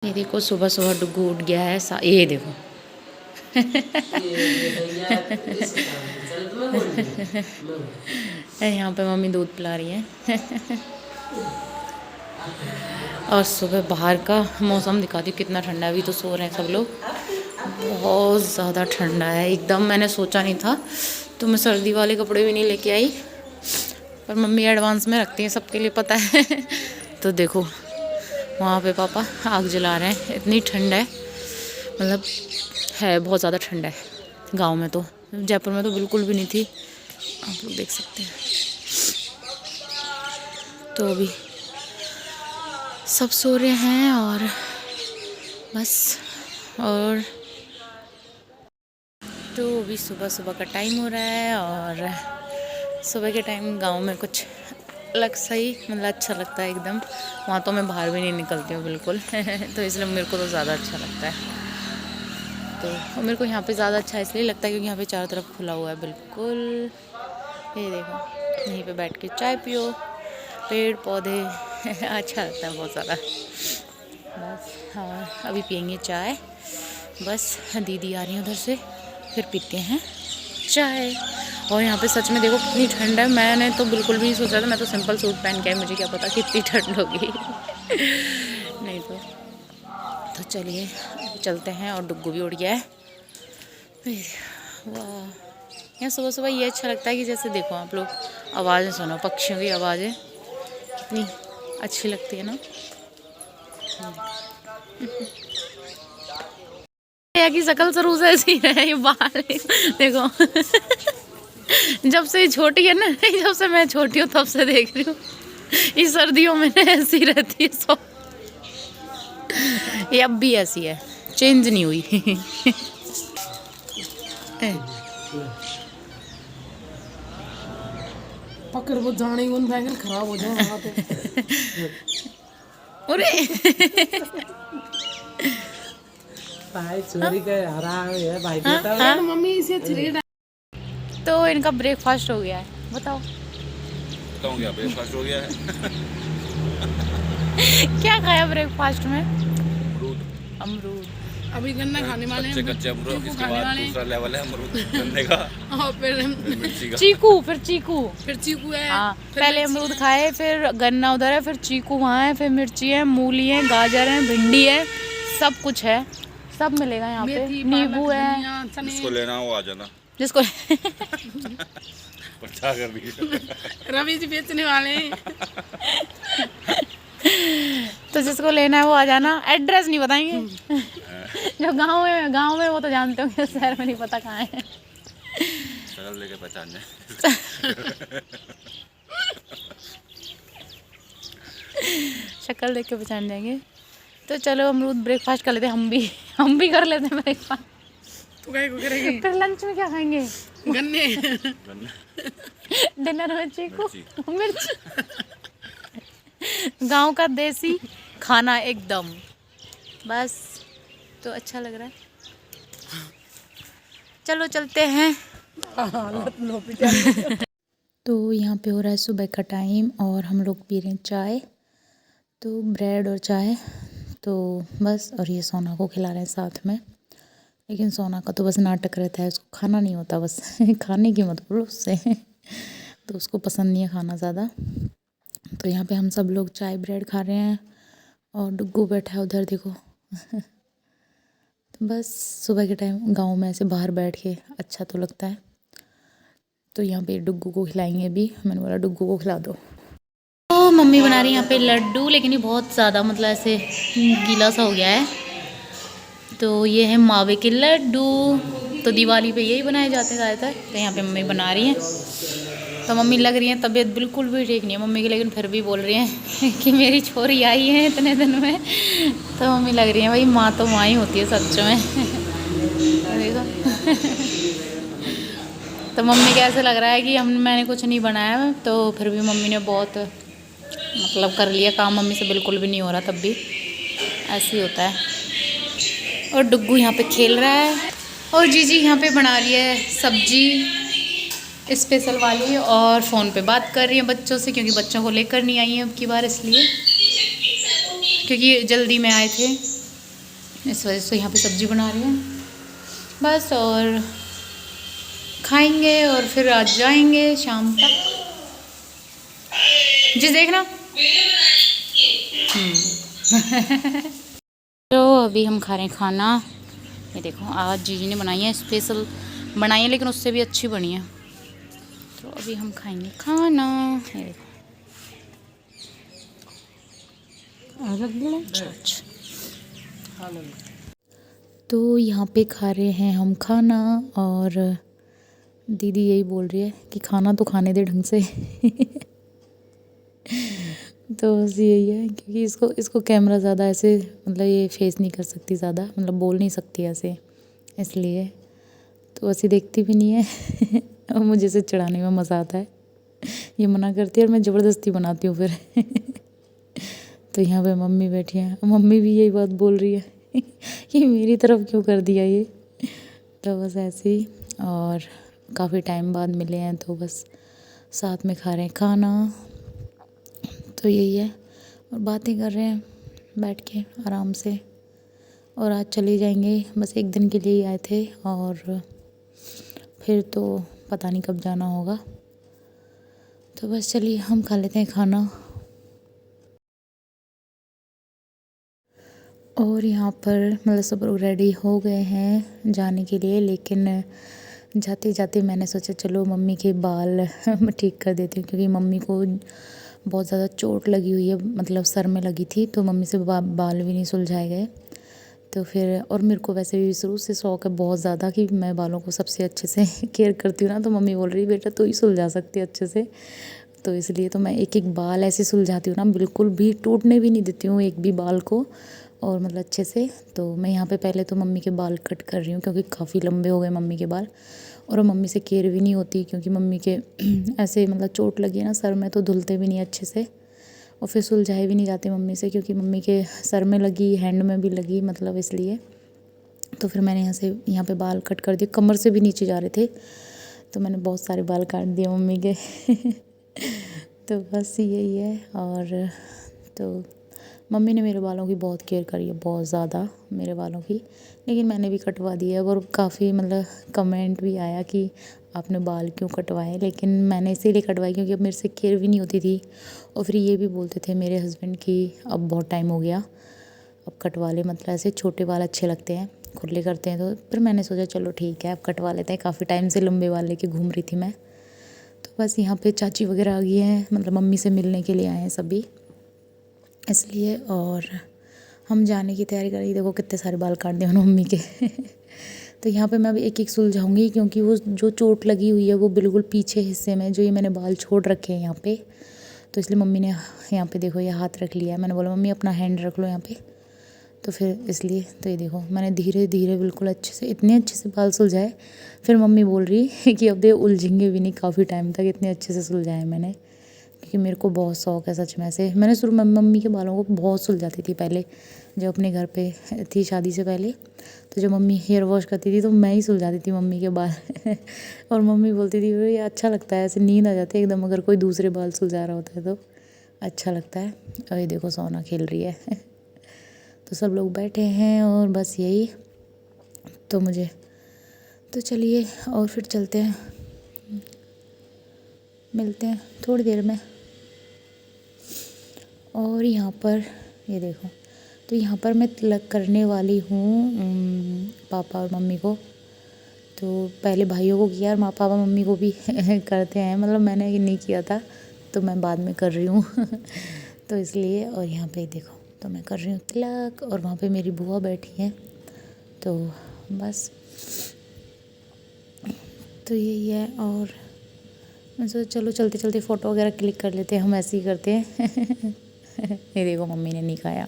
ये देखो सुबह सुबह डुग्गू उठ गया है। ये देखो यहाँ पे मम्मी दूध पिला रही है। और सुबह बाहर का मौसम दिखाती हूँ कितना ठंडा है। अभी तो सो रहे हैं सब लोग। बहुत ज़्यादा ठंडा है एकदम। मैंने सोचा नहीं था तो मैं सर्दी वाले कपड़े भी नहीं लेके आई, पर मम्मी एडवांस में रखती हैं सबके लिए, पता है। तो देखो वहाँ पे पापा आग जला रहे हैं। इतनी ठंड है, मतलब है बहुत ज़्यादा ठंड है। गांव में तो, जयपुर में तो बिल्कुल भी नहीं थी, आप लोग देख सकते हैं। तो अभी सब सो रहे हैं और बस। और तो अभी सुबह सुबह का टाइम हो रहा है और सुबह के टाइम गांव में कुछ अलग सही मतलब अच्छा लगता है एकदम। वहाँ तो मैं बाहर भी नहीं निकलती हूँ बिल्कुल। तो इसलिए मेरे को तो ज़्यादा अच्छा लगता है। तो मेरे को यहाँ पे ज़्यादा अच्छा इसलिए लगता है क्योंकि यहाँ पे चारों तरफ खुला हुआ है बिल्कुल। ये देखो यहीं पे बैठ के चाय पियो, पेड़ पौधे। अच्छा लगता है बहुत ज़्यादा। बस हाँ अभी पियेंगे चाय। बस दीदी आ रही है उधर से, फिर पीते हैं चाय। और यहाँ पे सच में देखो कितनी ठंड है। मैंने तो बिल्कुल भी नहीं सोचा था। मैं तो सिंपल सूट पहन के आई, मुझे क्या पता कितनी ठंड होगी। नहीं तो चलिए चलते हैं। और डुग्गू भी उड़ गया है। वाह, यहाँ सुबह सुबह ये अच्छा लगता है कि जैसे देखो आप लोग आवाज़ें सुनो, पक्षियों की आवाज़ें कितनी अच्छी लगती है ना। की शक्ल शुरू से ऐसी है, ये बाल देखो। जब से छोटी है ना, जब से मैं छोटी हूँ तब से देख रही हूँ। इस सर्दियों में ऐसी रहती है सब। ये अब भी ऐसी है, चेंज नहीं हुई। पकड़ वो जाने उन बैंगन खराब हो जाए वहाँ पे। अरे भाई चोरी का हरा है भाई बेटा। हाँ? मम्मी इसे थ्रेड। तो इनका ब्रेकफास्ट हो गया है, बताओ क्या ब्रेकफास्ट हो गया है। क्या खाया ब्रेकफास्ट में? अमरूद। अमरूद। अभी गन्ना खाने वाले हैं। कच्चे अमरूद। इसके बाद दूसरा लेवल है अमरूद गन्ने का। और फिर मिर्ची का। चीकू, फिर चीकू। फिर चीकू है। हाँ पहले अमरूद खाए, फिर गन्ना उधर है, फिर चीकू वहाँ है, फिर मिर्ची है, मूली है, गाजर है, भिंडी है, सब कुछ है, सब मिलेगा यहाँ पे। नींबू है। जिसको लेना हो आ जाना। जिसको प्रचार कर दीजिए। रवि जी बेचने वाले हैं। तो जिसको लेना है वो आ जाना। एड्रेस नहीं बताएंगे। जो गांव में वो तो जानते होंगे, शहर में नहीं पता कहाँ है। शक्ल लेके पहचानने। शक्ल देख के पहचान जाएंगे। तो चलो अमरूद ब्रेकफास्ट कर लेते हैं। हम भी कर लेते हैं ब्रेकफास्ट। तो क्या करेंगे? फिर लंच में क्या खाएंगे? गन्ने। डिनर में चीकू, मिर्च। गांव का देसी खाना एकदम। बस तो अच्छा लग रहा है। चलो चलते हैं। तो यहाँ पे हो रहा है सुबह का टाइम और हम लोग पी रहे हैं चाय। तो ब्रेड और चाय तो बस। और ये सोना को खिला रहे हैं साथ में। लेकिन सोना का तो बस नाटक रहता है, उसको खाना नहीं होता बस। खाने की मत बोलो उससे। तो उसको पसंद नहीं है खाना ज़्यादा। तो यहाँ पे हम सब लोग चाय ब्रेड खा रहे हैं और डुग्गू बैठा है उधर देखो। तो बस सुबह के टाइम गांव में ऐसे बाहर बैठ के अच्छा तो लगता है। तो यहाँ पे डुग्गू को खिलाएंगे भी। मैंने बोला डुग्गू को खिला दो। तो मम्मी बना रही है यहाँ पे लड्डू, लेकिन ये बहुत ज़्यादा मतलब ऐसे गीला सा हो गया है। तो ये है मावे के लड्डू। तो दिवाली पे यही बनाए जाते हैं ज़्यादातर। तो यहाँ पे मम्मी बना रही हैं। तो मम्मी लग रही है तबीयत बिल्कुल भी ठीक नहीं है मम्मी की, लेकिन फिर भी बोल रही हैं कि मेरी छोरी आई है इतने दिन में। तो मम्मी लग रही है भाई, माँ तो माँ ही होती है सच में। देखो। तो मम्मी का ऐसे लग रहा है कि मैंने कुछ नहीं बनाया, तो फिर भी मम्मी ने बहुत मतलब कर लिया काम। मम्मी से बिल्कुल भी नहीं हो रहा, तब भी ऐसे ही होता है। और डुग्गू यहाँ पे खेल रहा है और जीजी यहाँ पे बना रही है सब्जी स्पेशल वाली और फ़ोन पे बात कर रही है बच्चों से, क्योंकि बच्चों को लेकर नहीं आई हैं अब की बार, इसलिए क्योंकि जल्दी में आए थे इस वजह से यहाँ पे सब्ज़ी बना रही हैं बस। और खाएंगे और फिर आज जाएंगे शाम तक। जी देखना। तो अभी हम खा रहे हैं खाना। ये देखो आज जीजी ने बनाई है, स्पेशल बनाई है, लेकिन उससे भी अच्छी बनी है। तो अभी हम खाएंगे खाना। ये देखो तो यहाँ पे खा रहे हैं हम खाना। और दीदी यही बोल रही है कि खाना तो खाने दे ढंग से। तो बस यही है, क्योंकि इसको कैमरा ज़्यादा ऐसे मतलब ये फेस नहीं कर सकती ज़्यादा, मतलब बोल नहीं सकती ऐसे, इसलिए तो ऐसी देखती भी नहीं है। और मुझे इसे चढ़ाने में मज़ा आता है। ये मना करती है और मैं ज़बरदस्ती बनाती हूँ फिर। तो यहाँ पे मम्मी बैठी हैं, मम्मी भी यही बात बोल रही है कि मेरी तरफ क्यों कर दिया ये। तो बस ऐसे ही, और काफ़ी टाइम बाद मिले हैं तो बस साथ में खा रहे हैं खाना। तो यही है, और बातें कर रहे हैं बैठ के आराम से। और आज चले जाएंगे, बस एक दिन के लिए ही आए थे, और फिर तो पता नहीं कब जाना होगा। तो बस चलिए हम खा लेते हैं खाना। और यहाँ पर मतलब सब लोग रेडी हो गए हैं जाने के लिए, लेकिन जाते जाते मैंने सोचा चलो मम्मी के बाल ठीक कर देती हूँ, क्योंकि मम्मी को बहुत ज़्यादा चोट लगी हुई है, मतलब सर में लगी थी, तो मम्मी से बाल भी नहीं सुलझाए गए। तो फिर और मेरे को वैसे भी शुरू से शौक़ है बहुत ज़्यादा कि मैं बालों को सबसे अच्छे से केयर करती हूँ ना। तो मम्मी बोल रही बेटा तू ही सुलझा सकती है अच्छे से। तो इसलिए तो मैं एक एक बाल ऐसे सुलझाती हूँ ना, बिल्कुल भी टूटने भी नहीं देती हूँ एक भी बाल को, और मतलब अच्छे से। तो मैं यहाँ पे पहले तो मम्मी के बाल कट कर रही हूँ, क्योंकि काफ़ी लंबे हो गए मम्मी के बाल, और मम्मी से केयर भी नहीं होती, क्योंकि मम्मी के ऐसे मतलब चोट लगी है ना सर में, तो धुलते भी नहीं अच्छे से, और फिर सुलझाए भी नहीं जाते मम्मी से, क्योंकि मम्मी के सर में लगी, हैंड में भी लगी, मतलब इसलिए। तो फिर मैंने यहाँ पे बाल कट कर दिए, कमर से भी नीचे जा रहे थे, तो मैंने बहुत सारे बाल काट दिए मम्मी के। तो बस यही है। और तो मम्मी ने मेरे बालों की बहुत केयर करी है, बहुत ज़्यादा मेरे बालों की, लेकिन मैंने भी कटवा दिया है। और काफ़ी मतलब कमेंट भी आया कि आपने बाल क्यों कटवाए, लेकिन मैंने इसीलिए कटवाए क्योंकि अब मेरे से केयर भी नहीं होती थी। और फिर ये भी बोलते थे मेरे हस्बैंड कि अब बहुत टाइम हो गया, अब कटवा ले, मतलब ऐसे छोटे बाल अच्छे लगते हैं, खुले करते हैं। तो फिर मैंने सोचा चलो ठीक है अब कटवा लेते हैं, काफ़ी टाइम से लंबे बाल लेके घूम रही थी मैं। तो बस यहाँ पे चाची वगैरह आ गई हैं, मतलब मम्मी से मिलने के लिए आए हैं सभी, इसलिए। और हम जाने की तैयारी कर रही, देखो कितने सारे बाल काट दिए उन्होंने मम्मी के। तो यहाँ पे मैं अभी एक एक सुलझाऊंगी, क्योंकि वो जो चोट लगी हुई है वो बिल्कुल पीछे हिस्से में, जो ये मैंने बाल छोड़ रखे हैं यहाँ पे, तो इसलिए मम्मी ने यहाँ पे देखो ये हाथ रख लिया है। मैंने बोला मम्मी अपना हैंड रख लो यहाँ पे, तो फिर इसलिए तो ये देखो मैंने धीरे धीरे बिल्कुल अच्छे से, इतने अच्छे से बाल सुलझाए। फिर मम्मी बोल रही कि अब ये उलझेंगे भी नहीं, काफ़ी टाइम तक इतने अच्छे से सुलझाए मैंने, क्योंकि मेरे को बहुत शौक़ है सच में से। मैंने शुरू में मम्मी के बालों को बहुत सुलझाती थी पहले, जब अपने घर पे थी शादी से पहले। तो जब मम्मी हेयर वॉश करती थी तो मैं ही सुलझाती थी मम्मी के बाल। और मम्मी बोलती थी ये अच्छा लगता है, ऐसे नींद आ जाती है एकदम अगर कोई दूसरे बाल सुलझा रहा होता है तो अच्छा लगता है। और ये देखो सोना खेल रही है। तो सब लोग बैठे हैं और बस यही, तो मुझे तो चलिए और फिर चलते हैं, मिलते हैं थोड़ी देर में। और यहाँ पर ये देखो, तो यहाँ पर मैं तिलक करने वाली हूँ पापा और मम्मी को। तो पहले भाइयों को किया और पापा मम्मी को भी करते हैं, मतलब मैंने नहीं किया था तो मैं बाद में कर रही हूँ। तो इसलिए। और यहाँ पे देखो तो मैं कर रही हूँ तिलक, और वहाँ पे मेरी बुआ बैठी हैं। तो बस तो यही है। और मैं सोचा चलो चलते चलते फ़ोटो वगैरह क्लिक कर लेते हैं, हम ऐसे ही करते हैं। ये देखो मम्मी ने नहीं खाया,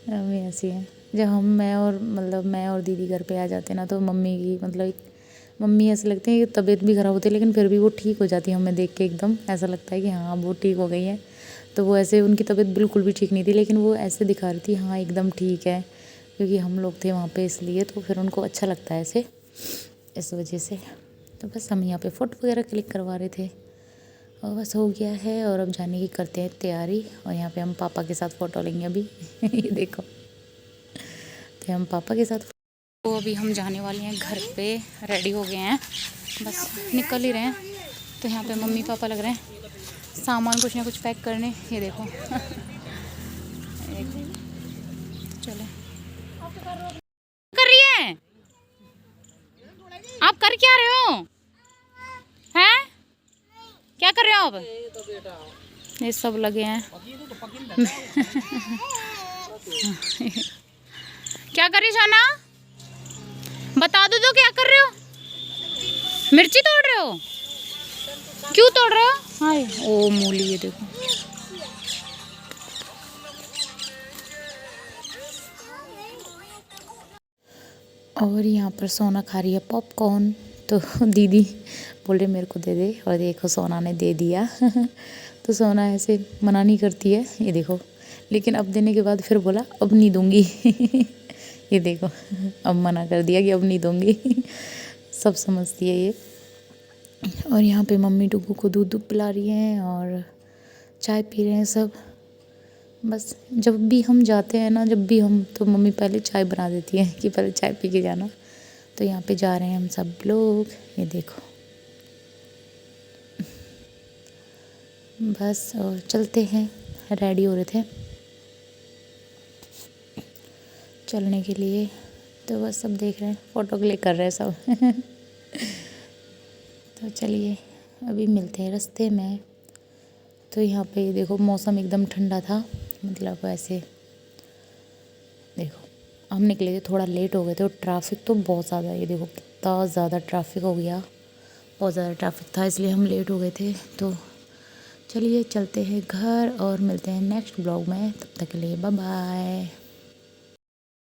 मम्मी ऐसी है। जब मैं और दीदी घर पे आ जाते हैं ना, तो मम्मी की मतलब मम्मी ऐसे लगते हैं कि तबीयत भी ख़राब होती है, लेकिन फिर भी वो ठीक हो जाती है। हमें देख के एकदम ऐसा लगता है कि हाँ वो ठीक हो गई है। तो वो ऐसे, उनकी तबीयत बिल्कुल भी ठीक नहीं थी, लेकिन वो ऐसे दिखा रही थी हाँ एकदम ठीक है, क्योंकि हम लोग थे वहाँ पे इसलिए। तो फिर उनको अच्छा लगता है ऐसे, इस वजह से। तो बस हम यहाँ पे फ़ोटो वगैरह क्लिक करवा रहे थे, और बस हो गया है। और अब जाने की करते हैं तैयारी, और यहाँ पे हम पापा के साथ फ़ोटो लेंगे अभी। ये देखो, तो थे हम पापा के साथ। तो अभी हम जाने वाले हैं घर पे, रेडी हो गए हैं, बस निकल ही रहे हैं। तो यहाँ पे मम्मी पापा लग रहे हैं सामान कुछ ना कुछ पैक करने। ये देखो चले कर रही है। आप कर क्या रहे हो? हैं क्या कर रहे हो आप? ये सब लगे हैं। क्या कर रही सोना? बता दो तो क्या कर रहे हो? मिर्ची तोड़ रहे हो? क्यों तोड़ रहे हो? हाय ओ मूली, ये देखो। और यहाँ पर सोना खा रही है पॉपकॉर्न। तो दीदी बोल रहे मेरे को दे दे, और देखो सोना ने दे दिया। तो सोना ऐसे मना नहीं करती है, ये देखो, लेकिन अब देने के बाद फिर बोला अब नहीं दूंगी। ये देखो, अब मना कर दिया कि अब नहीं दूंगी। सब समझती है ये। और यहाँ पे मम्मी डुगू को दूध पिला रही हैं और चाय पी रहे हैं सब। बस जब भी हम जाते हैं ना, जब भी हम, तो मम्मी पहले चाय बना देती है कि पहले चाय पी के जाना। तो यहाँ पे जा रहे हैं हम सब लोग, ये देखो। बस और चलते हैं, रेडी हो रहे थे चलने के लिए। तो बस सब देख रहे हैं, फ़ोटो क्लिक कर रहे हैं सब। तो चलिए अभी मिलते हैं रास्ते में। तो यहाँ पे देखो मौसम एकदम ठंडा था, मतलब ऐसे देखो हम निकले थे, थोड़ा लेट हो गए थे और ट्रैफिक तो बहुत ज़्यादा, ये देखो कितना ज़्यादा ट्रैफिक हो गया, बहुत ज़्यादा ट्रैफिक था, इसलिए हम लेट हो गए थे। तो चलिए चलते हैं घर और मिलते हैं नेक्स्ट ब्लॉग में, तब तक के लिए बाय बाय।